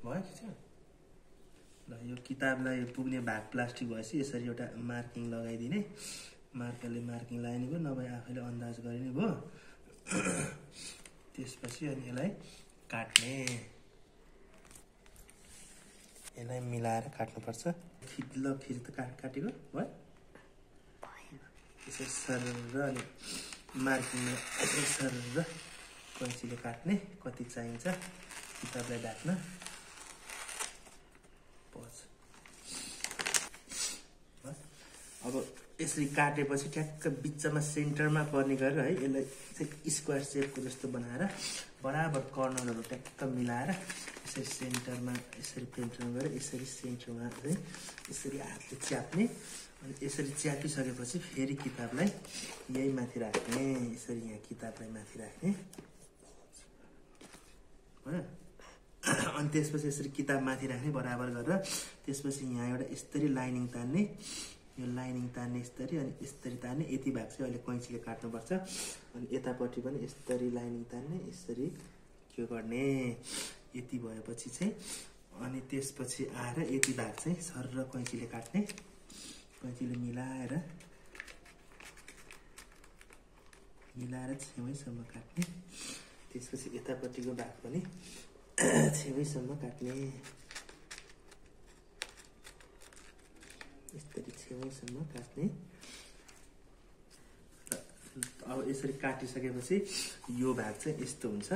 भयो कि ल यो किताबलाई पुग्ने भाग प्लास्टिक भएपछि यसरी एउटा मार्किङ लगाइदिने मार्करले मार्किङ लगाइने भयो नभए आफैले अन्दाज गरिने भयो त्यसपछि अनि यसलाई काट्ने यसलाई मिलाएर काट्नुपर्छ ल फेरि त काटेको भयो यसरी सरर अनि मार्किङमा यसरी सरर कैँचीले काट्ने कति चाहिन्छ किताबलाई ढाक्न अब यसरी काटेपछि ठ्याक्क बिचमा सेन्टरमा पर्ने गरेर है यसलाई चाहिँ स्क्वायर सेपको जस्तो बनाएर बराबर कर्नरहरू ट्याक्क मिलाएर यसरी सेन्टरमा यसरी पेन्टरमा गरेर यसरी सेन्टरमा चाहिँ यसरी हातले च्याप्ने अनि यसरी च्यापिसकेपछि फेरि किताबलाई यही माथि राख्ने यसरी यहाँ किताबलाई माथि राख्ने अनि त्यसपछि यसरी किताब माथि राख्ने बराबर गरेर त्यसपछि यहाँ एउटा यस्तरी लाइनिङ तान्ने यो लाइनिङ तान्ने यस्तरी अनि यस्तरी तान्ने यति भाग चाहिँ अहिले कैँचीले काट्नुपर्छ अनि यतापट्टि पनि यस्तरी लाइनिङ तान्ने यसरी के गर्ने यति भएपछि चाहिँ अनि त्यसपछि आएर यति भाग चाहिँ सरर कैँचीले काट्ने कैँचीले मिलाएर छेउैसम्म काट्ने त्यसपछि यतापट्टिको भाग पनि छेउैसम्म काट्ने यसरी छेउैसम्म काट्ने अब यसरी काटिसकेपछि यो भाग चाहिँ यस्तो हुन्छ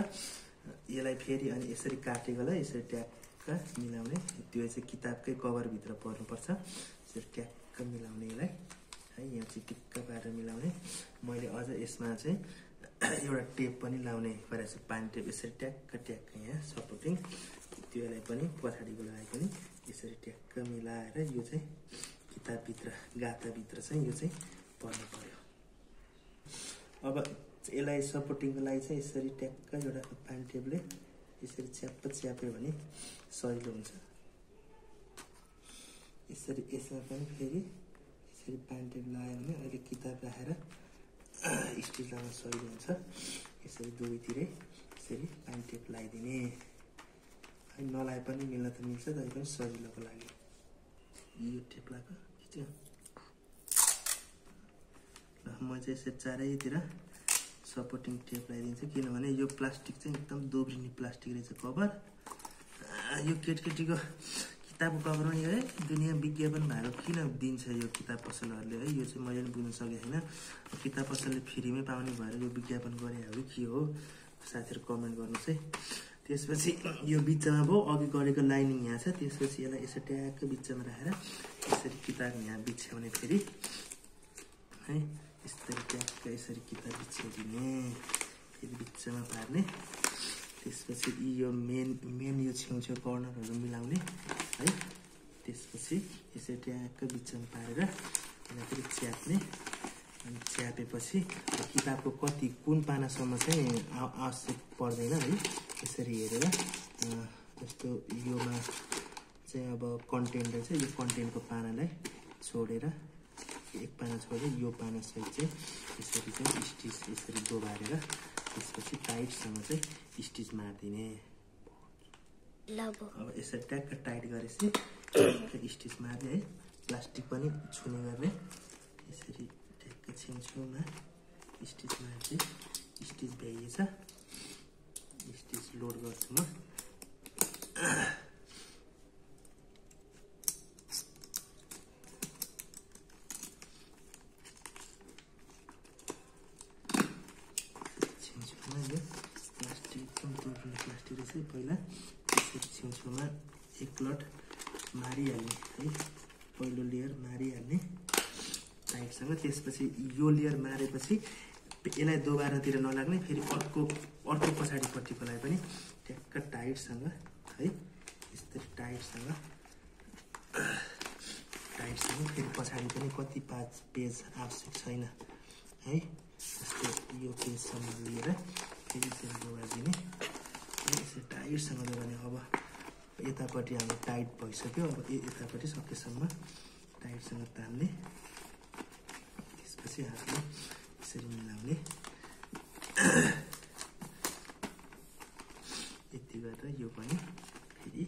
यसलाई फेरि अनि यसरी काटेकोलाई यसरी ट्याक्क मिलाउने त्यो चाहिँ किताबकै कभरभित्र पर्नुपर्छ यसरी ट्याक्क मिलाउने यसलाई है यहाँ चाहिँ टिक्क पारेर मिलाउने मैले अझ यसमा चाहिँ एउटा टेप पनि लाउने गरेको छु पानी टेप यसरी ट्याक्क ट्याक्क यहाँ सपोर्टिङ त्यसलाई पनि पछाडिको लागि पनि यसरी ट्याक्क मिलाएर यो चाहिँ किताबभित्र गाताभित्र चाहिँ यो चाहिँ पर्नु पर्यो अब यसलाई सपोर्टिङको लागि चाहिँ यसरी ट्याक्क एउटा पानी टेपले यसरी च्याप्यो भने सजिलो हुन्छ यसरी यसमा पनि फेरि यसरी पानी टेप लगायो भने अहिले किताब राखेर स्टिच लगाउन सजिलो हुन्छ यसरी दुवैतिरै यसरी पानी टेप लगाइदिने नलाए पनि मिल्न त मिल्छ तै पनि सजिलोको लागि यो टेप लगाएको खिच्यो ल म चाहिँ यसरी चारैतिर सपोर्टिङ टेप लगाइदिन्छु किनभने यो प्लास्टिक चाहिँ एकदम दोब्रिने प्लास्टिक रहेछ कभर यो केटकेटीको किताबको कभरमा यो है दुनियाँ विज्ञापन भएको किन दिन्छ यो किताब पसलहरूले है यो चाहिँ मैले पनि बुझ्न सकेको छैन किताब पसलले फ्रीमै पाउने भएर यो विज्ञापन गरे हो के हो साथीहरू कमेन्ट गर्नुहोस् है त्यसपछि यो बिचमा भयो अघि गरेको लाइनिङ यहाँ छ त्यसपछि यसलाई यसरी ट्याक्क बिचमा राखेर यसरी किताब यहाँ बिछ्याउने फेरि है यसरी ट्याक्क यसरी किताब बिछ्याइदिने फेरि बिचमा पार्ने त्यसपछि यो मेन यो छेउछेउ कर्नरहरू मिलाउने है त्यसपछि यसरी ट्याक्क बिचमा पारेर यसलाई फेरि च्याप्ने अनि च्यापेपछि किताबको कति कुन पानासम्म चाहिँ आवश्यक पर्दैन है यसरी हेरेर जस्तो योमा चाहिँ अब कन्टेन्ट रहेछ यो कन्टेन्टको पानालाई छोडेर एक पाना छोडेर यो पाना सहित चाहिँ यसरी चाहिँ स्टिच यसरी दोबारेर त्यसपछि टाइटसँग चाहिँ स्टिच मार्दिने अब यसरी ट्याक्क टाइट गरेपछि स्टिच मार्ने है प्लास्टिक पनि छुने गर्ने यसरी ट्याक्क छेउछेउमा स्टिच मार्दै स्टिच भ्याइएछ स्टिच लोड गर्छु म छेउछेउमा यो प्लास्टिक एकदम दोब्रिने प्लास्टिक रहेछ पहिला यसरी छेउछेउमा एक लट मारिहाल्ने है पहिलो लेयर मारिहाल्ने टाइटसँग त्यसपछि यो लेयर मारेपछि यसलाई दोबारातिर नलाग्ने फेरि अर्को पछाडिपट्टिकोलाई पनि ट्याक्क टाइटसँग है यस्तरी टाइटसँग फेरि पछाडि पनि कति पेज आवश्यक छैन है जस्तो यो पेजसम्म लिएर फेरि यसरी दोबारिदिने यसरी टाइटसँग दोबार्ने अब यतापट्टि हाम्रो टाइट भइसक्यो अब यतापट्टि सकेसम्म टाइटसँग तान्ने त्यसपछि हातले यसरी मिलाउने यति गरेर यो पनि फेरि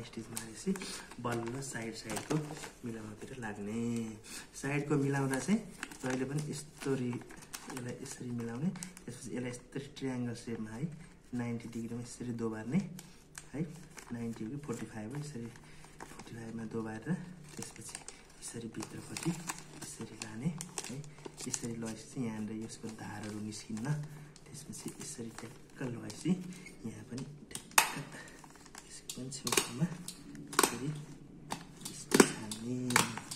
स्टिच मारेपछि बल्ल साइडको मिलाउनतिर लाग्ने। साइडको मिलाउँदा चाहिँ जहिले पनि यसलाई यसरी मिलाउने, त्यसपछि यसलाई यस्तो ट्रायङ्गल सेपमा है 90 डिग्रीमा यसरी दोबार्ने है, 90 हो कि 45 हो, यसरी 45 मा दोबारेर त्यसपछि यसरी भित्रपट्टि यसरी लाने है। यसरी लगाएपछि चाहिँ यहाँनिर यसको धारहरू निस्किन्न, त्यसपछि यसरी ट्याक्क लगाएपछि यहाँ पनि ट्याक्क यसको पनि छेउछाउमा यसरी यस्तो छान्ने।